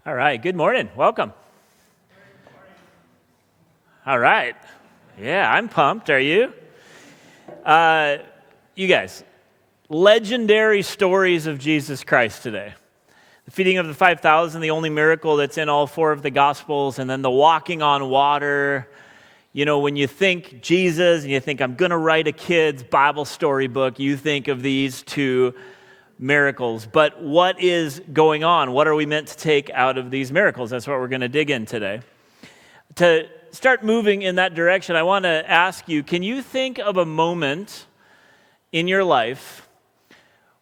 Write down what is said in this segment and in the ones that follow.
All right, good morning. Welcome. All right. Yeah, I'm pumped. Are you? You guys, legendary stories of Jesus Christ today. The feeding of the 5,000, the only miracle that's in all four of the Gospels, and then the walking on water. You know, when you think Jesus and you think, I'm going to write a kid's Bible storybook, you think of these two miracles. But what is going on? What are we meant to take out of these miracles? That's what we're going to dig in today. To start moving in that direction, I want to ask you, can you think of a moment in your life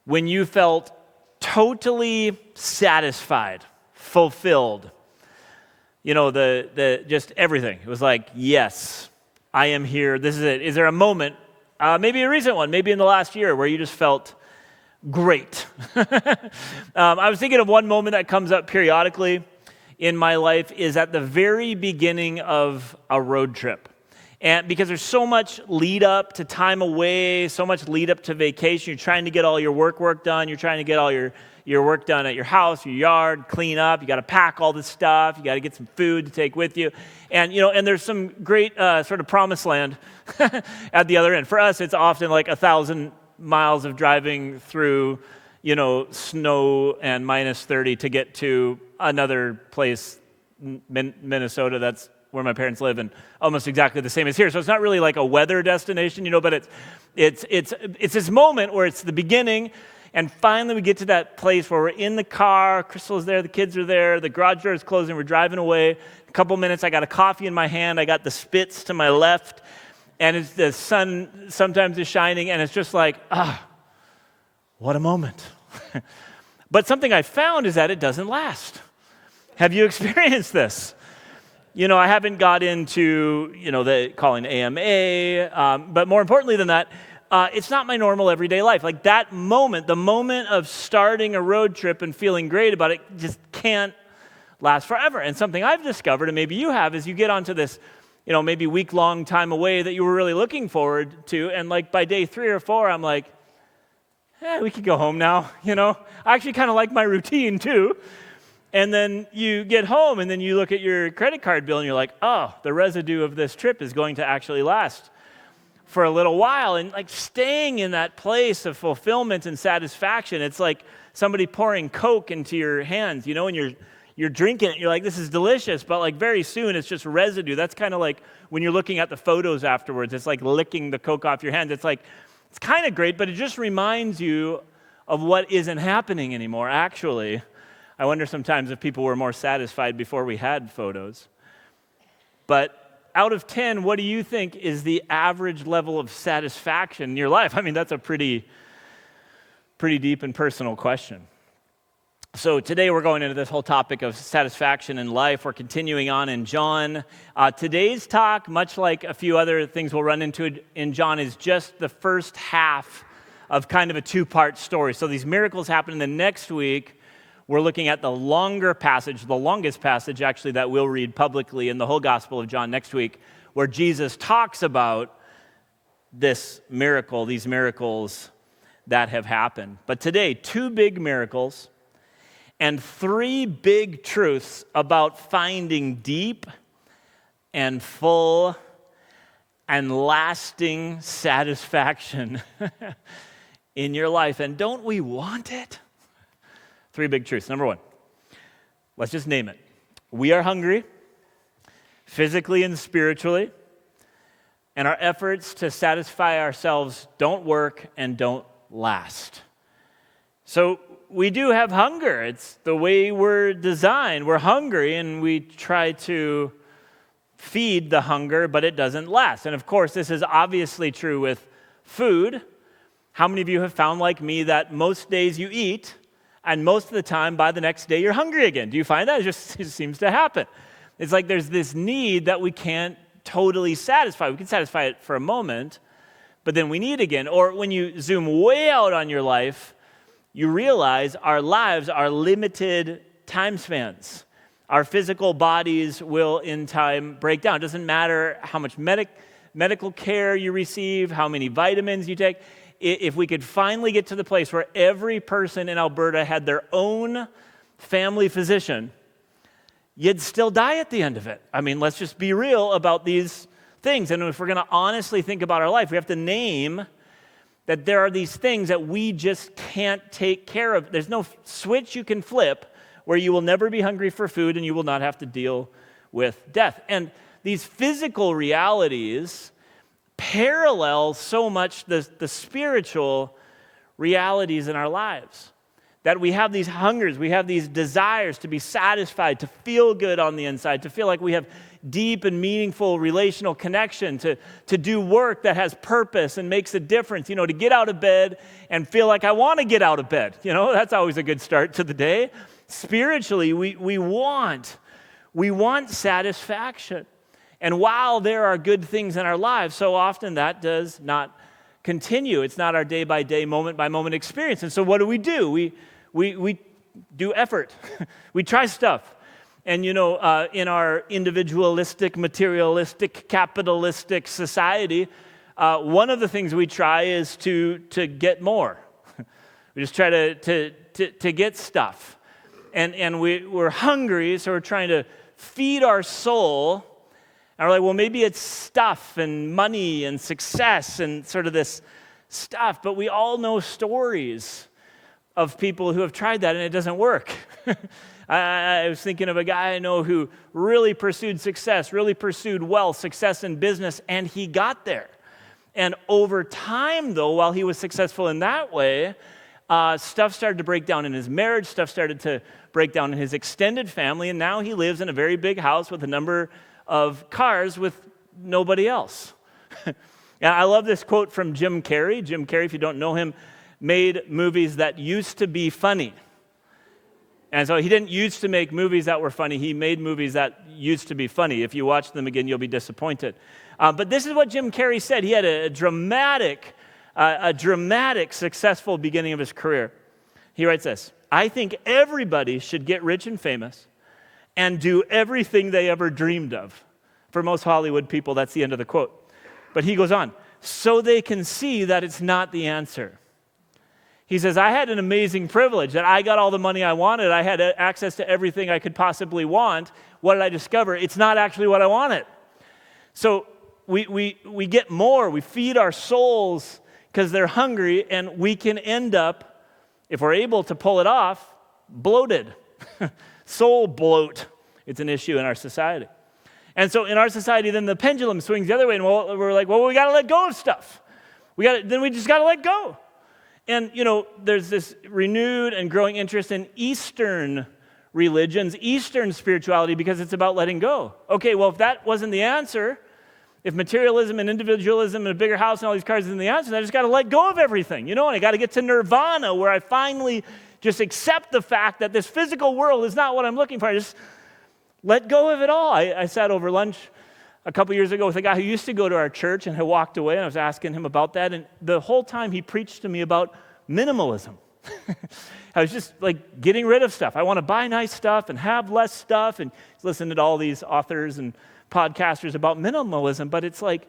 when you felt totally satisfied, fulfilled? You know, the just everything. It was like, yes, I am here. This is it. Is there a moment, maybe a recent one, maybe in the last year, where you just felt great? I was thinking of one moment that comes up periodically in my life is at the very beginning of a road trip. And because there's so much lead up to time away, so much lead up to vacation, you're trying to get all your work done, you're trying to get all your work done at your house, your yard, clean up, you got to pack all this stuff, you got to get some food to take with you. And and there's some great sort of promised land at the other end. For us, it's often like 1,000 miles of driving through, snow and minus 30 to get to another place, Minnesota, that's where my parents live, and almost exactly the same as here. So it's not really like a weather destination, but it's this moment where it's the beginning, and finally we get to that place where we're in the car, Crystal's there, the kids are there, the garage door is closing, we're driving away. A couple minutes, I got a coffee in my hand, I got the Spitz to my left, and it's the sun sometimes is shining, and it's just like, what a moment. But something I found is that it doesn't last. Have you experienced this? I haven't got into, the calling AMA, but more importantly than that, it's not my normal everyday life. Like that moment, the moment of starting a road trip and feeling great about it just can't last forever. And something I've discovered, and maybe you have, is you get onto this, maybe week-long time away that you were really looking forward to, and like by day 3 or 4, I'm like, we could go home now, I actually kind of like my routine too. And then you get home and then you look at your credit card bill and you're like, the residue of this trip is going to actually last for a little while. And like staying in that place of fulfillment and satisfaction, it's like somebody pouring Coke into your hands, and you're drinking it, you're like, this is delicious, but like very soon it's just residue. That's kind of like when you're looking at the photos afterwards, it's like licking the Coke off your hands. It's like, it's kind of great, but it just reminds you of what isn't happening anymore, actually. I wonder sometimes if people were more satisfied before we had photos. But out of 10, what do you think is the average level of satisfaction in your life? I mean, that's a pretty deep and personal question. So today we're going into this whole topic of satisfaction in life. We're continuing on in John. Today's talk, much like a few other things we'll run into in John, is just the first half of kind of a 2-part story. So these miracles happen in the next week. We're looking at the longer passage, the longest passage actually that we'll read publicly in the whole Gospel of John next week, where Jesus talks about this miracle, these miracles that have happened. But today, 2 big miracles and 3 big truths about finding deep and full and lasting satisfaction in your life. And don't we want it? 3 big truths. Number 1, let's just name it. We are hungry, physically and spiritually, and our efforts to satisfy ourselves don't work and don't last. So we do have hunger. It's the way we're designed. We're hungry, and we try to feed the hunger, but it doesn't last. And of course, this is obviously true with food. How many of you have found, like me, that most days you eat, and most of the time, by the next day, you're hungry again? Do you find that? It just seems to happen. It's like there's this need that we can't totally satisfy. We can satisfy it for a moment, but then we need again. Or when you zoom way out on your life, you realize our lives are limited time spans. Our physical bodies will, in time, break down. It doesn't matter how much medical care you receive, how many vitamins you take. If we could finally get to the place where every person in Alberta had their own family physician, you'd still die at the end of it. I mean, let's just be real about these things. And if we're going to honestly think about our life, we have to name that there are these things that we just can't take care of. There's no switch you can flip where you will never be hungry for food and you will not have to deal with death. And these physical realities parallel so much the spiritual realities in our lives. That we have these hungers, we have these desires to be satisfied, to feel good on the inside, to feel like we have deep and meaningful relational connection, to do work that has purpose and makes a difference, to get out of bed and feel like I want to get out of bed. That's always a good start to the day. Spiritually, we want satisfaction. And while there are good things in our lives, so often that does not continue. It's not our day-by-day, moment-by-moment experience. And so what do? We do effort. We try stuff. And, in our individualistic, materialistic, capitalistic society, one of the things we try is to get more. We just try to get stuff. And we're hungry, so we're trying to feed our soul. And we're like, well, maybe it's stuff and money and success and sort of this stuff. But we all know stories of people who have tried that and it doesn't work. I was thinking of a guy I know who really pursued success, really pursued wealth, success in business, and he got there. And over time, though, while he was successful in that way, stuff started to break down in his marriage, stuff started to break down in his extended family, and now he lives in a very big house with a number of cars with nobody else. And I love this quote from Jim Carrey. Jim Carrey, if you don't know him, made movies that used to be funny. And so he didn't used to make movies that were funny. He made movies that used to be funny. If you watch them again, you'll be disappointed. But this is what Jim Carrey said. He had a dramatic, successful beginning of his career. He writes this: I think everybody should get rich and famous and do everything they ever dreamed of. For most Hollywood people, that's the end of the quote. But he goes on, so they can see that it's not the answer. He says, I had an amazing privilege that I got all the money I wanted. I had access to everything I could possibly want. What did I discover? It's not actually what I wanted. So we get more. We feed our souls because they're hungry, and we can end up, if we're able to pull it off, bloated. Soul bloat. It's an issue in our society. And so in our society, then the pendulum swings the other way, and we're like, well, we got to let go of stuff. Then we just got to let go. And, there's this renewed and growing interest in Eastern religions, Eastern spirituality, because it's about letting go. Okay, well, if that wasn't the answer, if materialism and individualism and a bigger house and all these cars isn't the answer, then I just got to let go of everything, and I got to get to nirvana, where I finally just accept the fact that this physical world is not what I'm looking for. I just let go of it all. I sat over lunch a couple years ago with a guy who used to go to our church and had walked away, and I was asking him about that, and the whole time he preached to me about minimalism. I was just like getting rid of stuff. I want to buy nice stuff and have less stuff, and listen to all these authors and podcasters about minimalism, but it's like,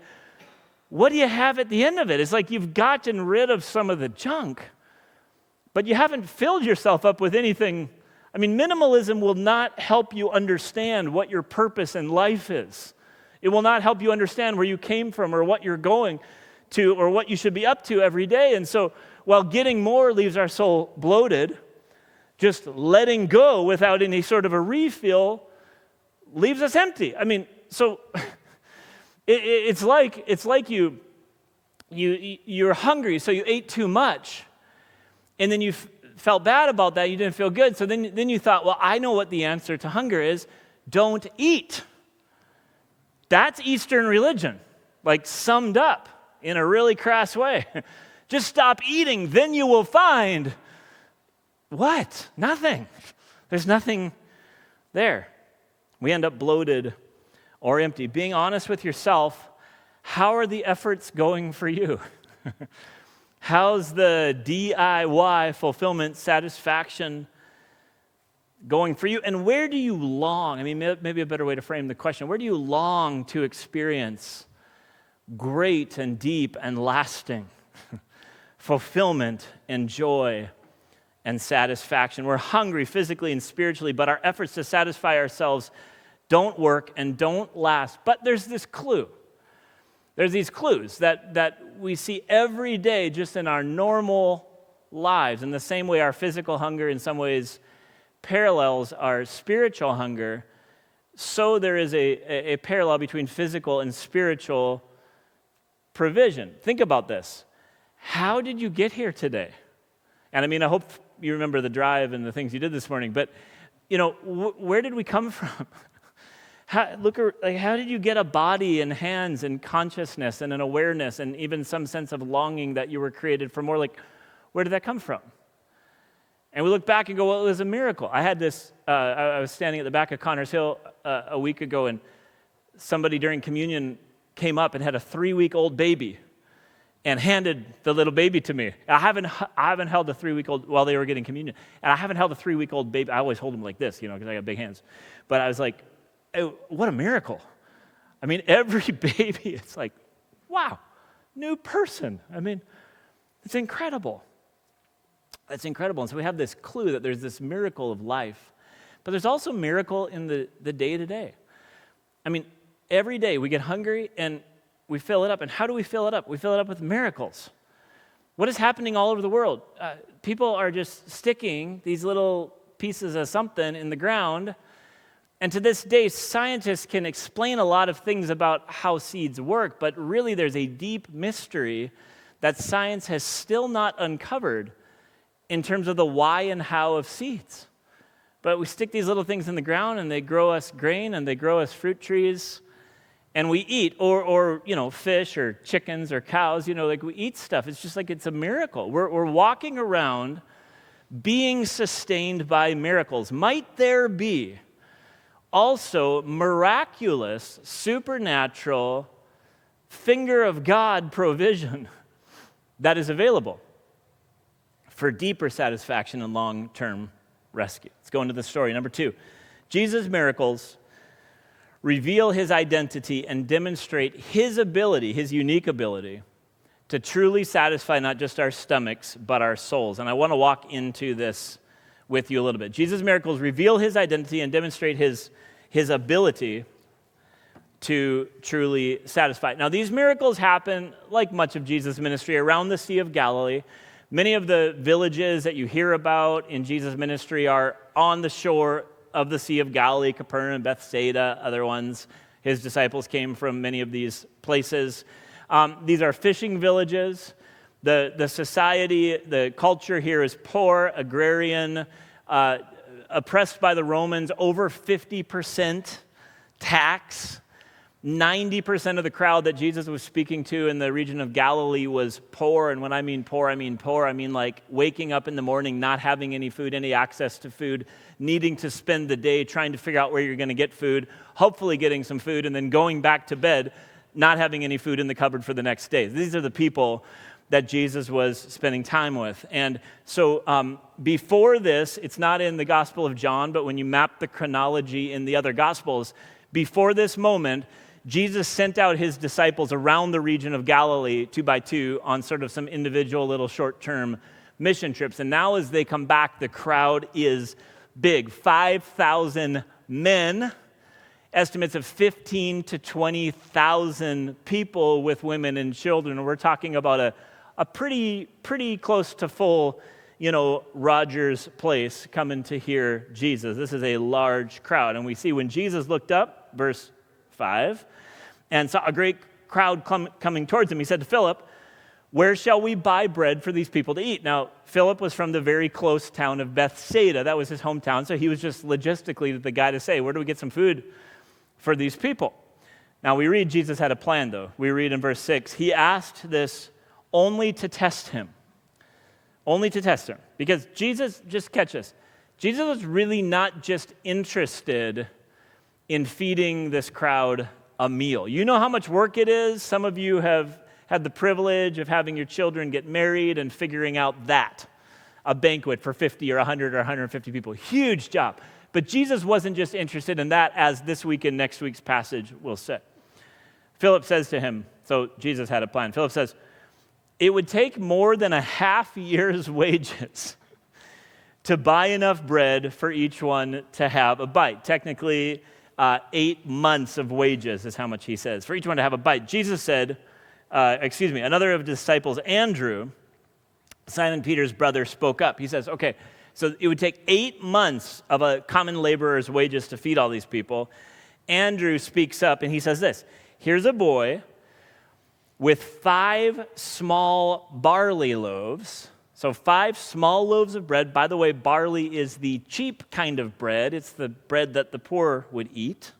what do you have at the end of it? It's like you've gotten rid of some of the junk, but you haven't filled yourself up with anything. I mean, minimalism will not help you understand what your purpose in life is. It will not help you understand where you came from or what you're going to or what you should be up to every day. And so while getting more leaves our soul bloated, just letting go without any sort of a refill leaves us empty. I mean, so it's like you're hungry, so you ate too much, and then you felt bad about that. You didn't feel good. So then you thought, well, I know what the answer to hunger is. Don't eat. That's Eastern religion, like summed up in a really crass way. Just stop eating, then you will find what? Nothing. There's nothing there. We end up bloated or empty. Being honest with yourself, how are the efforts going for you? How's the DIY fulfillment, satisfaction going for you? And where do you long? I mean, maybe a better way to frame the question. Where do you long to experience great and deep and lasting fulfillment and joy and satisfaction. We're hungry physically and spiritually, but our efforts to satisfy ourselves don't work and don't last. But there's this clue. There's these clues that we see every day just in our normal lives. In the same way our physical hunger in some ways parallels our spiritual hunger, so there is a parallel between physical and spiritual provision. Think about this. How did you get here today? And I mean, I hope you remember the drive and the things you did this morning, but, where did we come from? How did you get a body and hands and consciousness and an awareness and even some sense of longing that you were created for more? Like, where did that come from? And we look back and go, well, it was a miracle. I had this, I was standing at the back of Connors Hill a week ago, and somebody during communion came up and had a 3-week-old baby and handed the little baby to me. I haven't held a 3-week-old while they were getting communion, and I haven't held a 3-week-old baby. I always hold them like this, because I got big hands. But I was like, oh, what a miracle. I mean, every baby, it's like, wow, new person. I mean, it's incredible. It's incredible. And so we have this clue that there's this miracle of life, but there's also miracle in the day-to-day. I mean, every day we get hungry and we fill it up. And how do we fill it up? We fill it up with miracles. What is happening all over the world? People are just sticking these little pieces of something in the ground. And to this day, scientists can explain a lot of things about how seeds work, but really there's a deep mystery that science has still not uncovered in terms of the why and how of seeds. But we stick these little things in the ground and they grow us grain and they grow us fruit trees and we eat, or fish or chickens or cows, we eat stuff. It's just like it's a miracle. We're walking around being sustained by miracles. Might there be also miraculous, supernatural, finger of God provision that is available for deeper satisfaction and long-term rescue? Let's go into the story. Number 2, Jesus' miracles reveal his identity and demonstrate his ability, his unique ability, to truly satisfy not just our stomachs, but our souls. And I want to walk into this with you a little bit. Jesus' miracles reveal his identity and demonstrate his ability to truly satisfy. Now, these miracles happen, like much of Jesus' ministry, around the Sea of Galilee. Many of the villages that you hear about in Jesus' ministry are on the shore of the Sea of Galilee, Capernaum, Bethsaida, other ones. His disciples came from many of these places. These are fishing villages. The society, the culture here is poor, agrarian, oppressed by the Romans, over 50% tax. 90% of the crowd that Jesus was speaking to in the region of Galilee was poor. And when I mean poor, I mean like waking up in the morning, not having any food, any access to food, needing to spend the day trying to figure out where you're going to get food, hopefully getting some food, and then going back to bed, not having any food in the cupboard for the next day. These are the people that Jesus was spending time with. And so before this, it's not in the Gospel of John, but when you map the chronology in the other Gospels, before this moment, Jesus sent out his disciples around the region of Galilee 2 by 2 on sort of some individual little short-term mission trips. And now as they come back, the crowd is big. 5,000 men, estimates of 15 to 20,000 people with women and children. And we're talking about a pretty close to full, Rogers Place coming to hear Jesus. This is a large crowd. And we see when Jesus looked up, verse 5, and saw a great crowd coming towards him, he said to Philip, "Where shall we buy bread for these people to eat?" Now, Philip was from the very close town of Bethsaida. That was his hometown, so he was just logistically the guy to say, where do we get some food for these people? Now, we read Jesus had a plan, though. We read in verse 6, he asked this only to test him. Only to test him. Because Jesus, just catch this, Jesus was really not just interested in feeding this crowd a meal. You know how much work it is? Some of you have had the privilege of having your children get married and figuring out that. A banquet for 50 or 100 or 150 people. Huge job. But Jesus wasn't just interested in that, as this week and next week's passage will say. Philip says to him, so Jesus had a plan. Philip says, it would take more than a half year's wages to buy enough bread for each one to have a bite. Technically, 8 months of wages is how much he says, for each one to have a bite. Jesus said, another of the disciples, Andrew, Simon Peter's brother, spoke up. He says, okay, so it would take 8 months of a common laborer's wages to feed all these people. Andrew speaks up and he says this, here's a boy with 5 small barley loaves. So 5 small loaves of bread. By the way, barley is the cheap kind of bread. It's the bread that the poor would eat.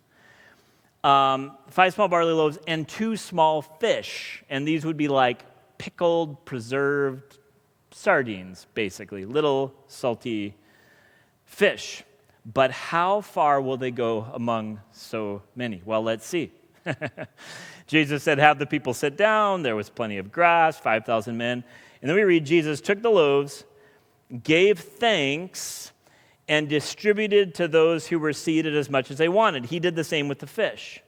5 small barley loaves and 2 small fish. And these would be like pickled, preserved sardines, basically. Little salty fish. But how far will they go among so many? Well, let's see. Jesus said, have the people sit down. There was plenty of grass, 5,000 men. And then we read, Jesus took the loaves, gave thanks, and distributed to those who were seated as much as they wanted. He did the same with the fish.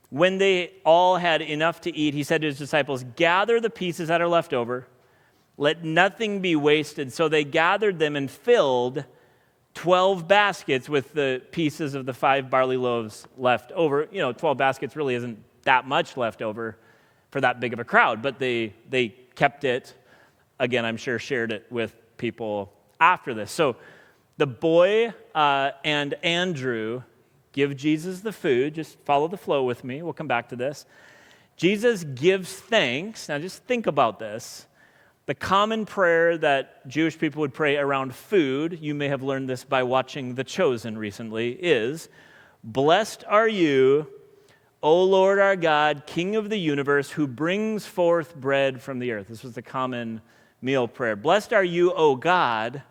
When they all had enough to eat, he said to his disciples, gather the pieces that are left over. Let nothing be wasted. So they gathered them and filled 12 baskets with the pieces of the 5 barley loaves left over. 12 baskets really isn't that much left over for that big of a crowd, but they kept it. Again, I'm sure shared it with people after this. So the boy and Andrew give Jesus the food. Just follow the flow with me. We'll come back to this. Jesus gives thanks. Now just think about this. The common prayer that Jewish people would pray around food, you may have learned this by watching The Chosen recently, is, blessed are you, O Lord our God, King of the universe, who brings forth bread from the earth. This was the common meal prayer. Blessed are you, O God,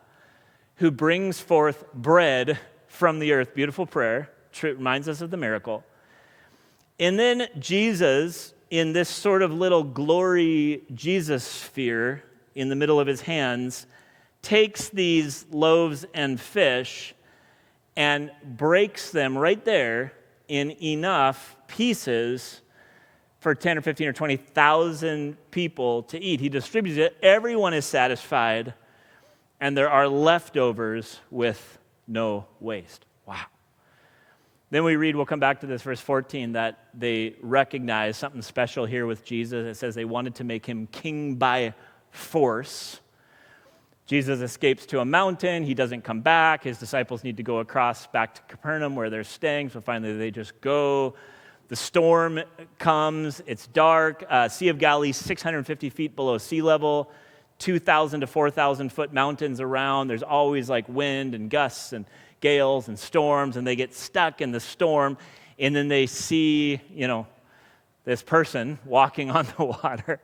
who brings forth bread from the earth. Beautiful prayer. Reminds us of the miracle. And then Jesus, in this sort of little glory Jesus sphere in the middle of his hands, takes these loaves and fish and breaks them right there in enough pieces for 10 or 15 or 20,000 people to eat. He distributes it. Everyone is satisfied, and there are leftovers with no waste. Wow. Then we read, we'll come back to this, verse 14, that they recognize something special here with Jesus. It says they wanted to make him king by force. Jesus escapes to a mountain. He doesn't come back. His disciples need to go across back to Capernaum where they're staying. So finally they just go. The storm comes. It's dark. Sea of Galilee, 650 feet below sea level. 2,000 to 4,000 foot mountains around. There's always like wind and gusts and gales and storms. And they get stuck in the storm. And then they see, this person walking on the water.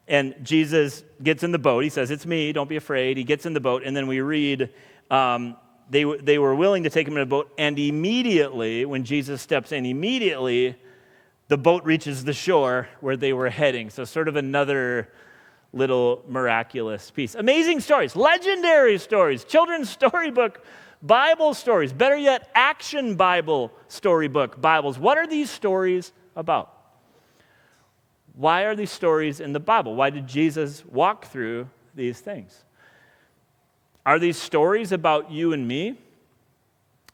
And Jesus gets in the boat. He says, it's me, don't be afraid. He gets in the boat, and then we read, they were willing to take him in a boat, and immediately, when Jesus steps in, the boat reaches the shore where they were heading. So sort of another little miraculous piece. Amazing stories, legendary stories, children's storybook Bible stories, better yet, action Bible storybook Bibles. What are these stories about? Why are these stories in the Bible? Why did Jesus walk through these things? Are these stories about you and me?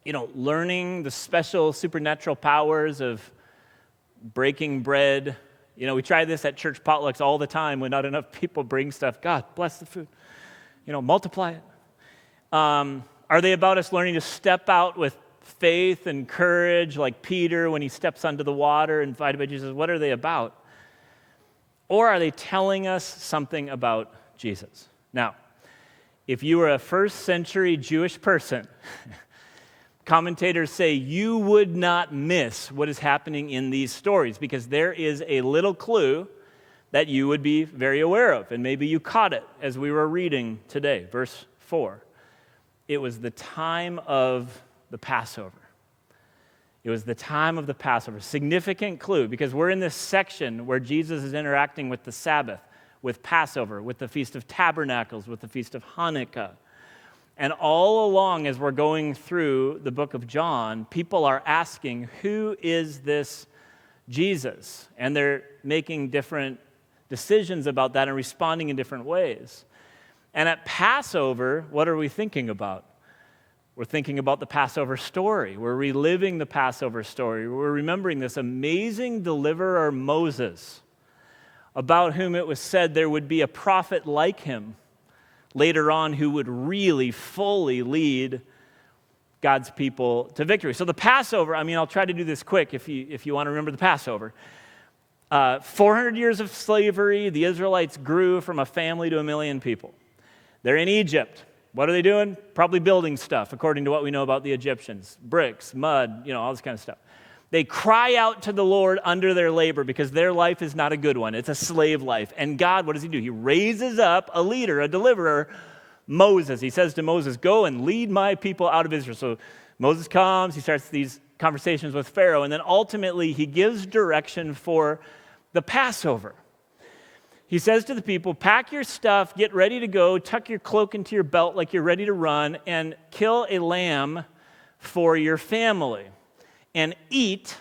Learning the special supernatural powers of breaking bread. We try this at church potlucks all the time when not enough people bring stuff. God, bless the food. Multiply it. Are they about us learning to step out with faith and courage like Peter when he steps onto the water invited by Jesus? What are they about? Or are they telling us something about Jesus? Now, if you were a first century Jewish person, commentators say you would not miss what is happening in these stories because there is a little clue that you would be very aware of, and maybe you caught it as we were reading today, verse 4. It was the time of the Passover. It was the time of the Passover. Significant clue, because we're in this section where Jesus is interacting with the Sabbath, with Passover, with the Feast of Tabernacles, with the Feast of Hanukkah. And all along as we're going through the book of John, people are asking, who is this Jesus? And they're making different decisions about that and responding in different ways. And at Passover, what are we thinking about? We're thinking about the Passover story. We're reliving the Passover story. We're remembering this amazing deliverer, Moses, about whom it was said there would be a prophet like him later on who would really fully lead God's people to victory. So the Passover, I'll try to do this quick if you want to remember the Passover. 400 years of slavery, the Israelites grew from a family to 1 million people. They're in Egypt. What are they doing? Probably building stuff, according to what we know about the Egyptians. Bricks, mud, all this kind of stuff. They cry out to the Lord under their labor because their life is not a good one. It's a slave life. And God, what does he do? He raises up a leader, a deliverer, Moses. He says to Moses, go and lead my people out of Israel. So Moses comes, he starts these conversations with Pharaoh, and then ultimately he gives direction for the Passover. He says to the people, pack your stuff, get ready to go, tuck your cloak into your belt like you're ready to run, and kill a lamb for your family, and eat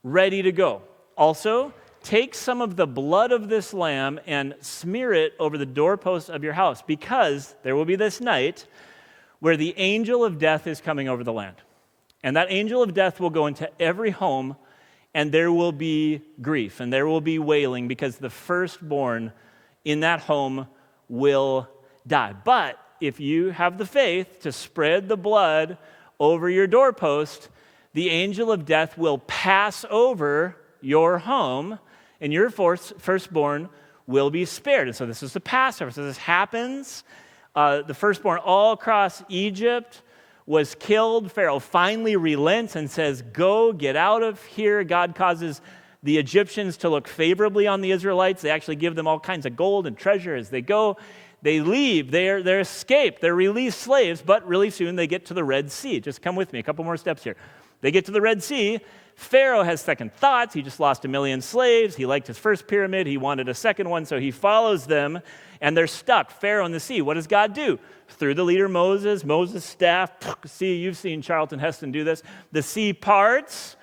ready to go. Also, take some of the blood of this lamb and smear it over the doorposts of your house, because there will be this night where the angel of death is coming over the land. And that angel of death will go into every home, and there will be grief, and there will be wailing, because the firstborn in that home will die. But if you have the faith to spread the blood over your doorpost, the angel of death will pass over your home, and your firstborn will be spared. And so this is the Passover. So this happens. The firstborn all across Egypt was killed. Pharaoh finally relents and says, go, get out of here. God causes the Egyptians to look favorably on the Israelites. They actually give them all kinds of gold and treasure as they go. They leave. They're escaped. They're released slaves, but really soon they get to the Red Sea. Just come with me, a couple more steps here. They get to the Red Sea. Pharaoh has second thoughts. He just lost 1 million slaves. He liked his first pyramid. He wanted a second one, so he follows them, and they're stuck. Pharaoh in the sea. What does God do? Through the leader Moses' staff. See, you've seen Charlton Heston do this. The sea parts.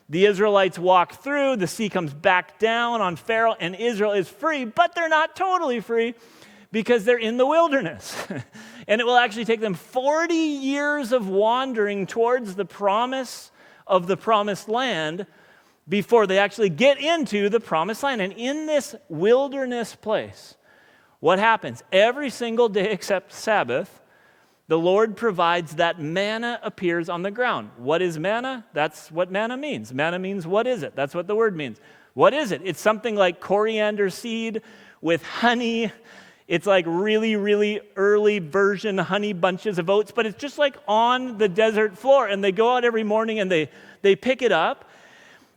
The Israelites walk through. The sea comes back down on Pharaoh, and Israel is free, but they're not totally free because they're in the wilderness. And it will actually take them 40 years of wandering towards the promise of the promised land before they actually get into the promised land. And in this wilderness place, what happens? Every single day except Sabbath, the Lord provides that manna appears on the ground. What is manna? That's what manna means. Manna means what is it? That's what the word means. What is it? It's something like coriander seed with honey. It's like really, really early version honey bunches of oats, but it's just like on the desert floor. And they go out every morning and they pick it up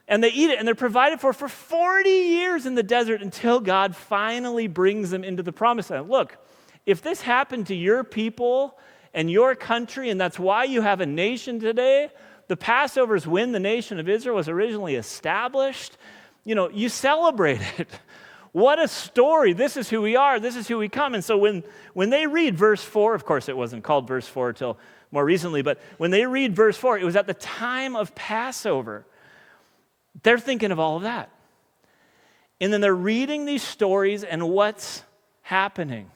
and they eat it. And they're provided for 40 years in the desert until God finally brings them into the promised land. Look, if this happened to your people and your country, and that's why you have a nation today, the Passover is when the nation of Israel was originally established. You celebrate it. What a story. This is who we are. This is who we come. And so when they read verse 4, of course it wasn't called verse 4 until more recently, but when they read verse 4, it was at the time of Passover. They're thinking of all of that. And then they're reading these stories and what's happening.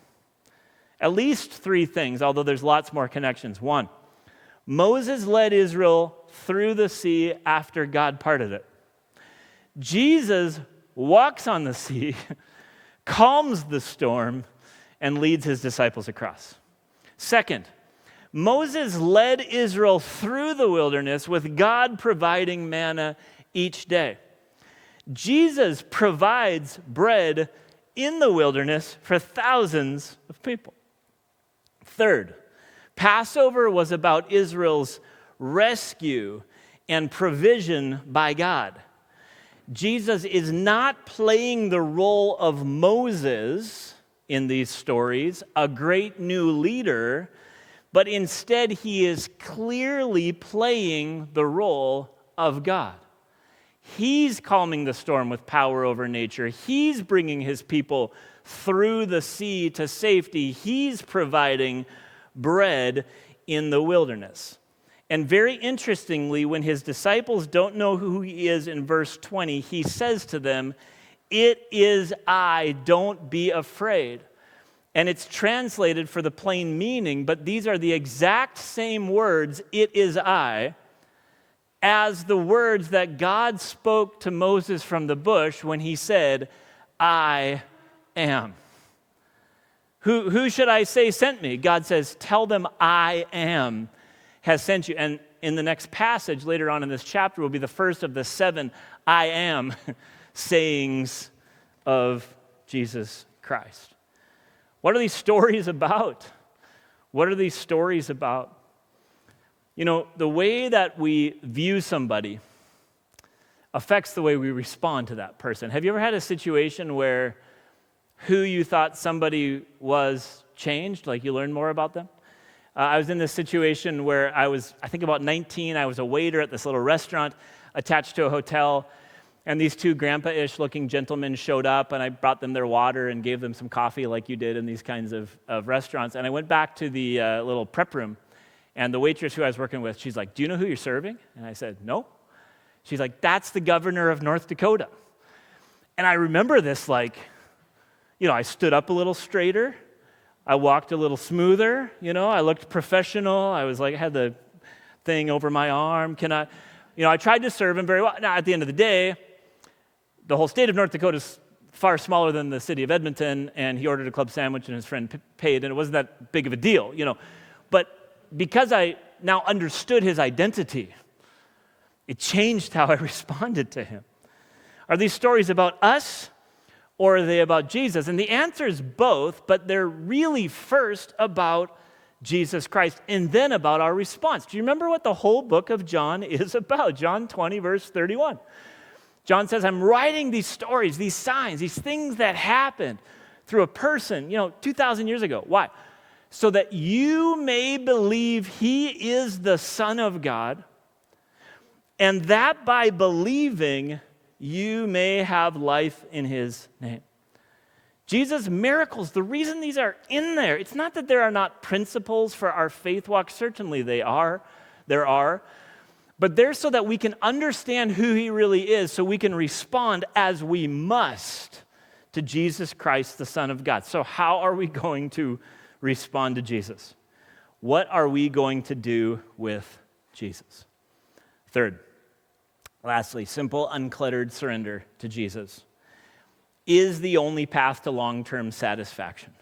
At least 3 things, although there's lots more connections. 1, Moses led Israel through the sea after God parted it. Jesus walks on the sea, calms the storm, and leads his disciples across. 2, Moses led Israel through the wilderness with God providing manna each day. Jesus provides bread in the wilderness for thousands of people. 3, Passover was about Israel's rescue and provision by God. Jesus is not playing the role of Moses in these stories, a great new leader, but instead he is clearly playing the role of God. He's calming the storm with power over nature. He's bringing his people through the sea to safety. He's providing bread in the wilderness. And very interestingly, when his disciples don't know who he is in verse 20, he says to them, "It is I, don't be afraid." And it's translated for the plain meaning, but these are the exact same words, "it is I," as the words that God spoke to Moses from the bush when he said, "I am." Who should I say sent me? God says, "Tell them I am has sent you." And in the next passage later on in this chapter will be the first of the 7 "I am" sayings of Jesus Christ. What are these stories about? What are these stories about? You know, the way that we view somebody affects the way we respond to that person. Have you ever had a situation where who you thought somebody was changed, like you learned more about them? I was in this situation where I think about 19, I was a waiter at this little restaurant attached to a hotel, and these 2 grandpa-ish looking gentlemen showed up, and I brought them their water and gave them some coffee like you did in these kinds of restaurants. And I went back to the little prep room, and the waitress who I was working with, she's like, "Do you know who you're serving?" And I said, "No." She's like, "That's the governor of North Dakota." And I remember this I stood up a little straighter. I walked a little smoother, I looked professional. I was like, I had the thing over my arm. I tried to serve him very well. Now, at the end of the day, the whole state of North Dakota is far smaller than the city of Edmonton, and he ordered a club sandwich and his friend paid, and it wasn't that big of a deal, But because I now understood his identity, it changed how I responded to him. Are these stories about us, or are they about Jesus? And the answer is both, but they're really first about Jesus Christ and then about our response. Do you remember what the whole book of John is about? John 20, verse 31. John says, "I'm writing these stories, these signs, these things that happened through a person, 2,000 years ago." Why? "So that you may believe he is the Son of God, and that by believing you may have life in his name." Jesus' miracles, the reason these are in there, it's not that there are not principles for our faith walk. Certainly there are. But they're so that we can understand who he really is, so we can respond as we must to Jesus Christ, the Son of God. So how are we going to respond to Jesus? What are we going to do with Jesus? Third, lastly, simple, uncluttered surrender to Jesus is the only path to long-term satisfaction.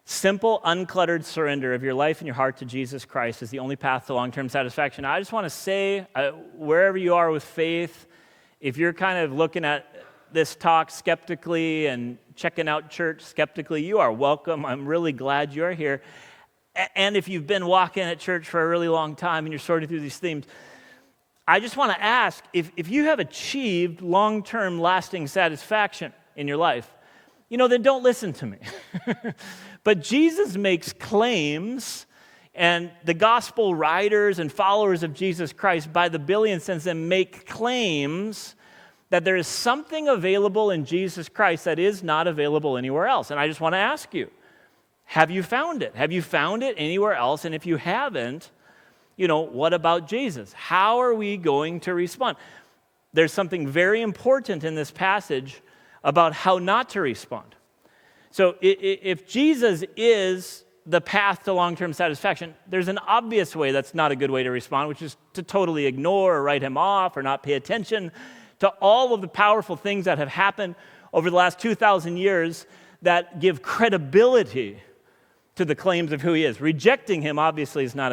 Simple, uncluttered surrender of your life and your heart to Jesus Christ is the only path to long-term satisfaction. I just want to say, wherever you are with faith, if you're kind of looking at this talk skeptically and checking out church skeptically, you are welcome. I'm really glad you're here. And if you've been walking at church for a really long time and you're sorting through these themes, I just want to ask, if you have achieved long-term lasting satisfaction in your life, then don't listen to me. But Jesus makes claims, and the gospel writers and followers of Jesus Christ by the billions since then make claims that there is something available in Jesus Christ that is not available anywhere else. And I just want to ask you, have you found it? Have you found it anywhere else? And if you haven't, what about Jesus? How are we going to respond? There's something very important in this passage about how not to respond. So if Jesus is the path to long-term satisfaction, there's an obvious way that's not a good way to respond, which is to totally ignore or write him off or not pay attention to all of the powerful things that have happened over the last 2,000 years that give credibility to the claims of who he is. Rejecting him, obviously, is not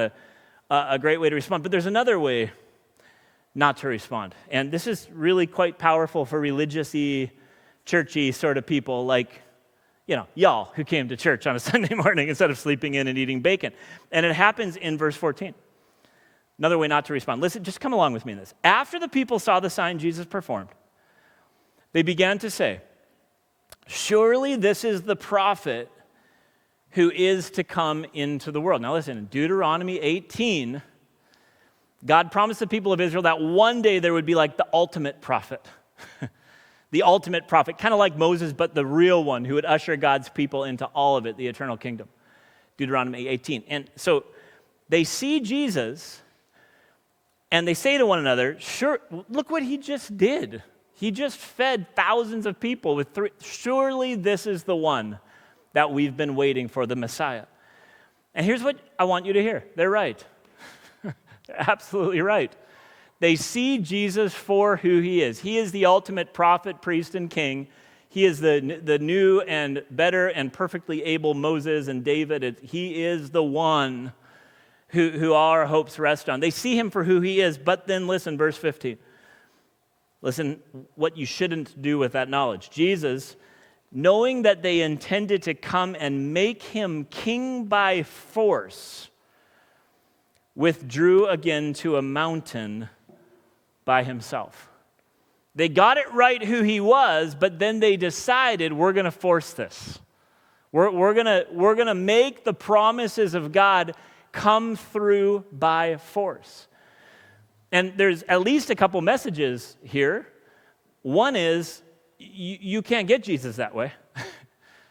a great way to respond, but there's another way not to respond. And this is really quite powerful for religious-y, churchy sort of people like, y'all who came to church on a Sunday morning instead of sleeping in and eating bacon. And it happens in verse 14. Another way not to respond. Listen, just come along with me in this. After the people saw the sign Jesus performed, they began to say, "Surely this is the prophet who is to come into the world." Now listen, in Deuteronomy 18, God promised the people of Israel that one day there would be like the ultimate prophet. The ultimate prophet, kind of like Moses, but the real one who would usher God's people into all of it, the eternal kingdom. Deuteronomy 18. And so they see Jesus, and they say to one another, "Sure, look what he just did. He just fed thousands of people with surely this is the one that we've been waiting for, the Messiah. And here's what I want you to hear. They're right. They're absolutely right. They see Jesus for who he is. He is the ultimate prophet, priest, and king. He is the new and better and perfectly able Moses and David. He is the one who all our hopes rest on. They see him for who he is, but then listen, verse 15. Listen what you shouldn't do with that knowledge. Jesus, knowing that they intended to come and make him king by force, withdrew again to a mountain by himself. They got it right who he was, but then they decided, we're going to force this. We're going to make the promises of God come through by force. And there's at least a couple messages here. One is, you can't get Jesus that way.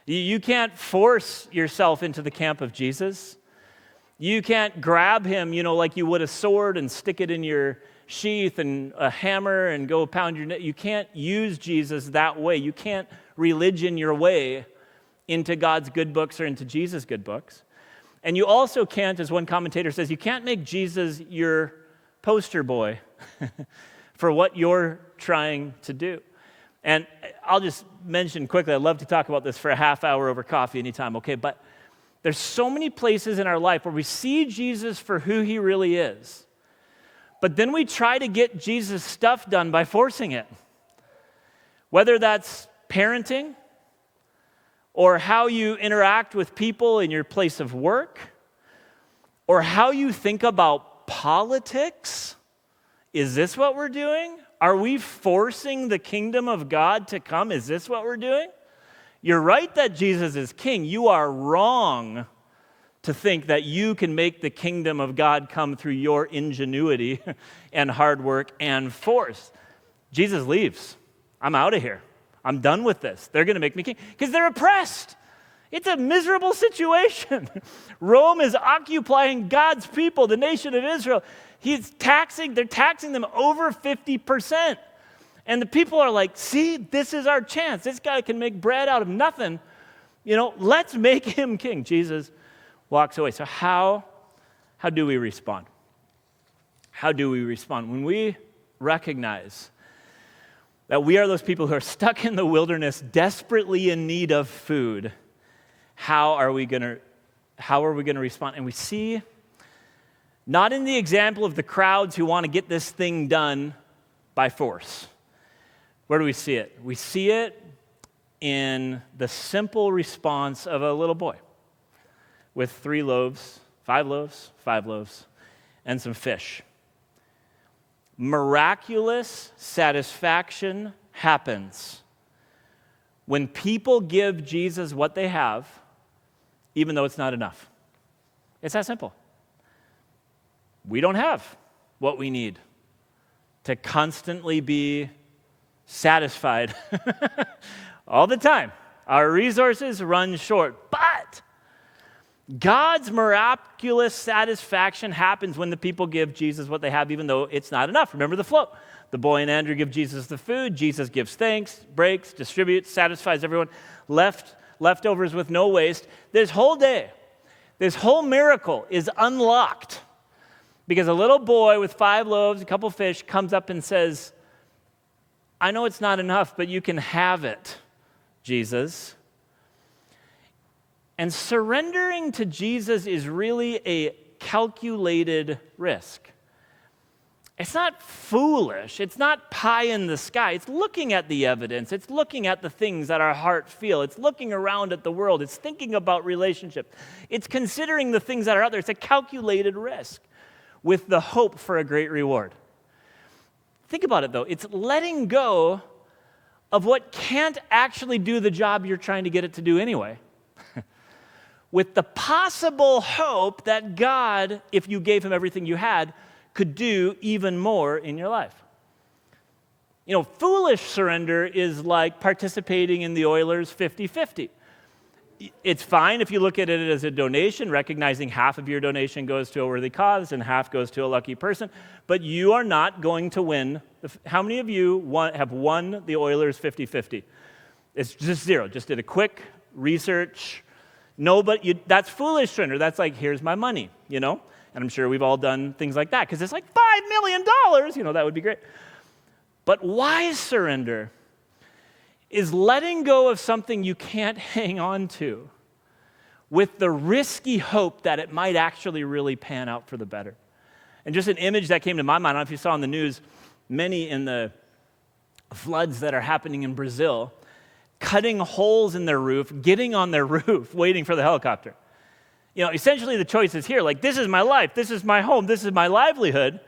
You can't force yourself into the camp of Jesus. You can't grab him, like you would a sword and stick it in your sheath and a hammer and go pound your neck. You can't use Jesus that way. You can't religion your way into God's good books or into Jesus' good books. And you also can't, as one commentator says, you can't make Jesus your poster boy for what you're trying to do. And I'll just mention quickly, I'd love to talk about this for a half hour over coffee anytime, okay? But there's so many places in our life where we see Jesus for who he really is, but then we try to get Jesus' stuff done by forcing it. Whether that's parenting, or how you interact with people in your place of work, or how you think about politics. Is this what we're doing? Are we forcing the kingdom of God to come? Is this what we're doing? You're right that Jesus is king. You are wrong to think that you can make the kingdom of God come through your ingenuity and hard work and force. Jesus leaves. I'm out of here. I'm done with this. They're going to make me king because they're oppressed. It's a miserable situation. Rome is occupying God's people, the nation of Israel. They're taxing them over 50%. And the people are like, see, this is our chance. This guy can make bread out of nothing. Let's make him king. Jesus walks away. So how do we respond? How do we respond? When we recognize that we are those people who are stuck in the wilderness, desperately in need of food, how are we going to respond? And we see, not in the example of the crowds who want to get this thing done by force. Where do we see it? We see it in the simple response of a little boy with 5 loaves, and some fish. Miraculous satisfaction happens when people give Jesus what they have, even though it's not enough. It's that simple. We don't have what we need to constantly be satisfied all the time. Our resources run short, but God's miraculous satisfaction happens when the people give Jesus what they have, even though it's not enough. Remember the flow. The boy and Andrew give Jesus the food. Jesus gives thanks, breaks, distributes, satisfies everyone. Leftovers with no waste. This whole day, this whole miracle is unlocked because a little boy with 5 loaves, a couple fish, comes up and says, I know it's not enough, but you can have it, Jesus. And surrendering to Jesus is really a calculated risk. It's not foolish. It's not pie in the sky. It's looking at the evidence. It's looking at the things that our heart feel. It's looking around at the world. It's thinking about relationship. It's considering the things that are out there. It's a calculated risk with the hope for a great reward. Think about it, though. It's letting go of what can't actually do the job you're trying to get it to do anyway, with the possible hope that God, if you gave him everything you had, could do even more in your life. Foolish surrender is like participating in the Oilers 50-50. It's fine if you look at it as a donation, recognizing half of your donation goes to a worthy cause and half goes to a lucky person, but you are not going to win. How many of you have won the Oilers 50-50? It's just zero. Just did a quick research That's foolish surrender. That's like, here's my money, And I'm sure we've all done things like that because it's like $5 million, that would be great. But wise surrender is letting go of something you can't hang on to with the risky hope that it might actually really pan out for the better. And just an image that came to my mind, I don't know if you saw on the news, many in the floods that are happening in Brazil, cutting holes in their roof, getting on their roof, waiting for the helicopter. Essentially the choice is here, like, this is my life, this is my home, this is my livelihood,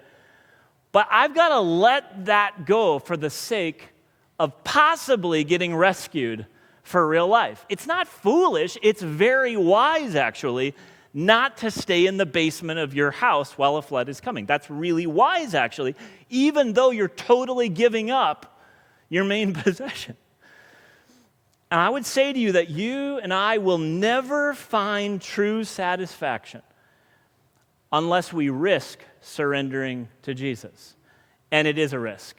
but I've got to let that go for the sake of possibly getting rescued for real life. It's not foolish, it's very wise, actually, not to stay in the basement of your house while a flood is coming. That's really wise, actually, even though you're totally giving up your main possession. And I would say to you that you and I will never find true satisfaction unless we risk surrendering to Jesus. And it is a risk.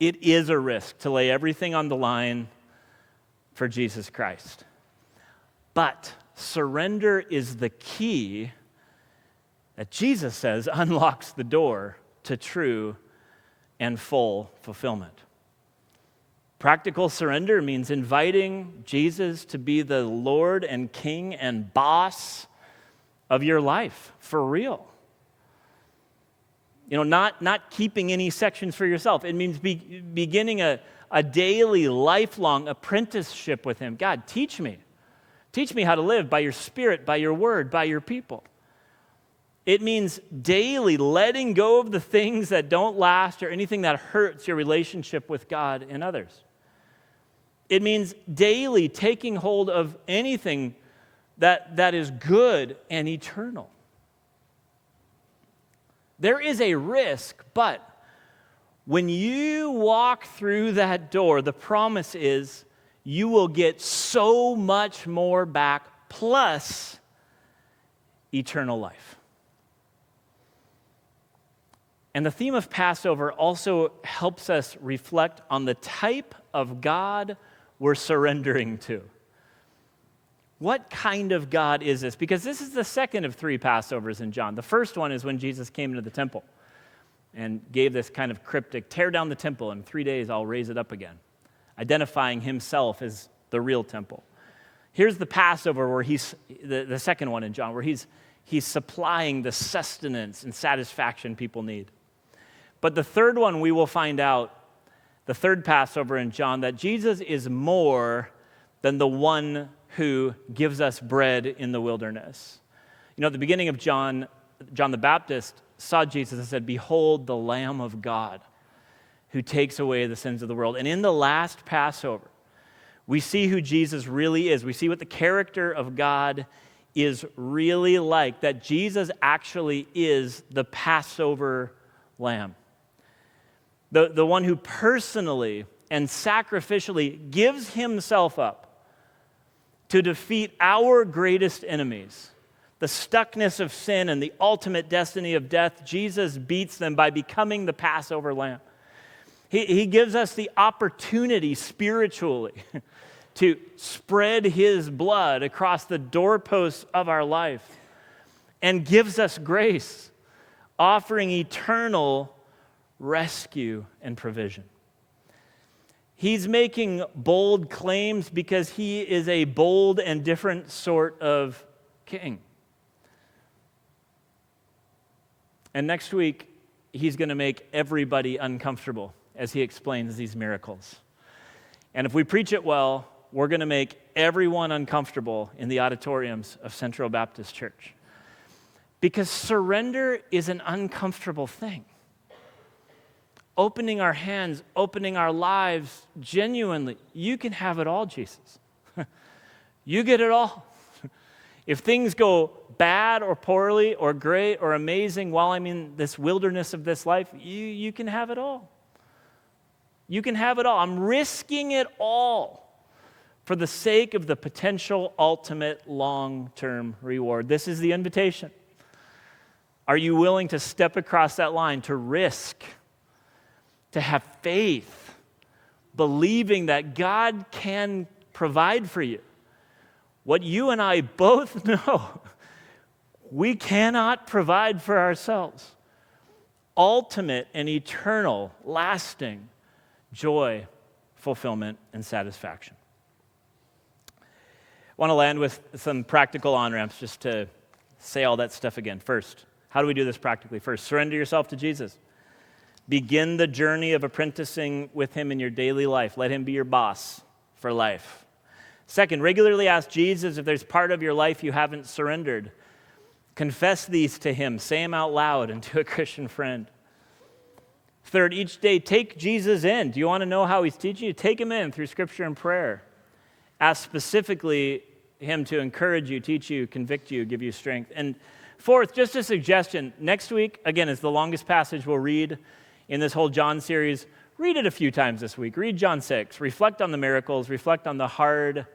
It is a risk to lay everything on the line for Jesus Christ. But surrender is the key that Jesus says unlocks the door to true and full fulfillment. Practical surrender means inviting Jesus to be the Lord and King and boss of your life, for real. Not keeping any sections for yourself. It means beginning a daily, lifelong apprenticeship with Him. God, teach me. Teach me how to live by your Spirit, by your word, by your people. It means daily letting go of the things that don't last or anything that hurts your relationship with God and others. It means daily taking hold of anything that is good and eternal. There is a risk, but when you walk through that door, the promise is you will get so much more back, plus eternal life. And the theme of Passover also helps us reflect on the type of God we're surrendering to. What kind of God is this? Because this is the second of 3 Passovers in John. The first one is when Jesus came into the temple and gave this kind of cryptic, tear down the temple, and in 3 days I'll raise it up again, identifying himself as the real temple. Here's the Passover where he's, the second one in John, where he's supplying the sustenance and satisfaction people need. But the third one we will find out, the third Passover in John, that Jesus is more than the one who gives us bread in the wilderness. At the beginning of John the Baptist saw Jesus and said, "Behold the Lamb of God who takes away the sins of the world." And in the last Passover, we see who Jesus really is. We see what the character of God is really like, that Jesus actually is the Passover Lamb. The one who personally and sacrificially gives himself up to defeat our greatest enemies, the stuckness of sin and the ultimate destiny of death. Jesus beats them by becoming the Passover Lamb. He gives us the opportunity spiritually to spread his blood across the doorposts of our life and gives us grace, offering eternal rescue and provision. He's making bold claims because he is a bold and different sort of king. And next week, he's going to make everybody uncomfortable as he explains these miracles. And if we preach it well, we're going to make everyone uncomfortable in the auditoriums of Central Baptist Church. Because surrender is an uncomfortable thing. Opening our hands, opening our lives genuinely. You can have it all, Jesus. You get it all. If things go bad or poorly or great or amazing while I'm in this wilderness of this life, you can have it all. You can have it all. I'm risking it all for the sake of the potential ultimate long-term reward. This is the invitation. Are you willing to step across that line, to risk, to have faith, believing that God can provide for you what you and I both know, we cannot provide for ourselves. Ultimate and eternal, lasting joy, fulfillment, and satisfaction. I want to land with some practical on-ramps just to say all that stuff again. First, how do we do this practically? First, surrender yourself to Jesus. Begin the journey of apprenticing with him in your daily life. Let him be your boss for life. Second, regularly ask Jesus if there's part of your life you haven't surrendered. Confess these to him. Say them out loud and to a Christian friend. Third, each day take Jesus in. Do you want to know how he's teaching you? Take him in through scripture and prayer. Ask specifically him to encourage you, teach you, convict you, give you strength. And fourth, just a suggestion. Next week, again, is the longest passage we'll read in this whole John series. Read it a few times this week. Read John 6. Reflect on the miracles. Reflect on the hard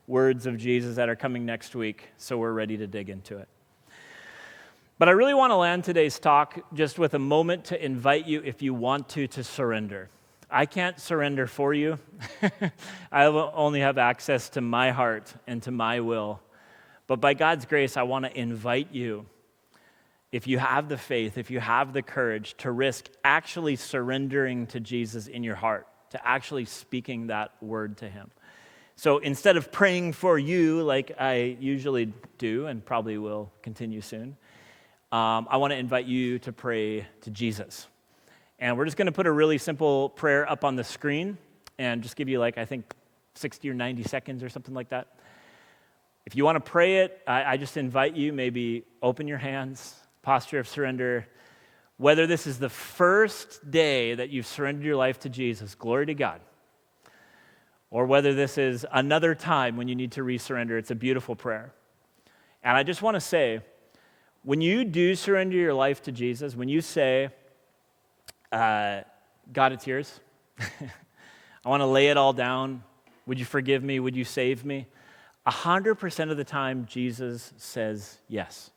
words of Jesus that are coming next week, so we're ready to dig into it. But I really want to land today's talk just with a moment to invite you, if you want to surrender. I can't surrender for you. I only have access to my heart and to my will. But by God's grace, I want to invite you, if you have the faith, if you have the courage, to risk actually surrendering to Jesus in your heart, to actually speaking that word to him. So instead of praying for you like I usually do and probably will continue soon, I want to invite you to pray to Jesus. And we're just going to put a really simple prayer up on the screen and just give you I think 60 or 90 seconds or something like that. If you want to pray it, I just invite you, maybe open your hands, posture of surrender. Whether this is the first day that you've surrendered your life to Jesus, glory to God, or whether this is another time when you need to resurrender, it's a beautiful prayer. And I just want to say, when you do surrender your life to Jesus, when you say, God, it's yours, I want to lay it all down, would you forgive me, would you save me? 100% of the time, Jesus says yes.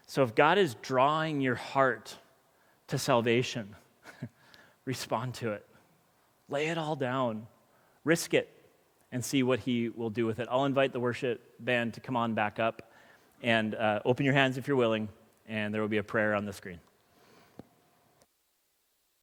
So if God is drawing your heart to salvation, respond to it. Lay it all down. Risk it and see what he will do with it. I'll invite the worship band to come on back up and open your hands if you're willing, and there will be a prayer on the screen.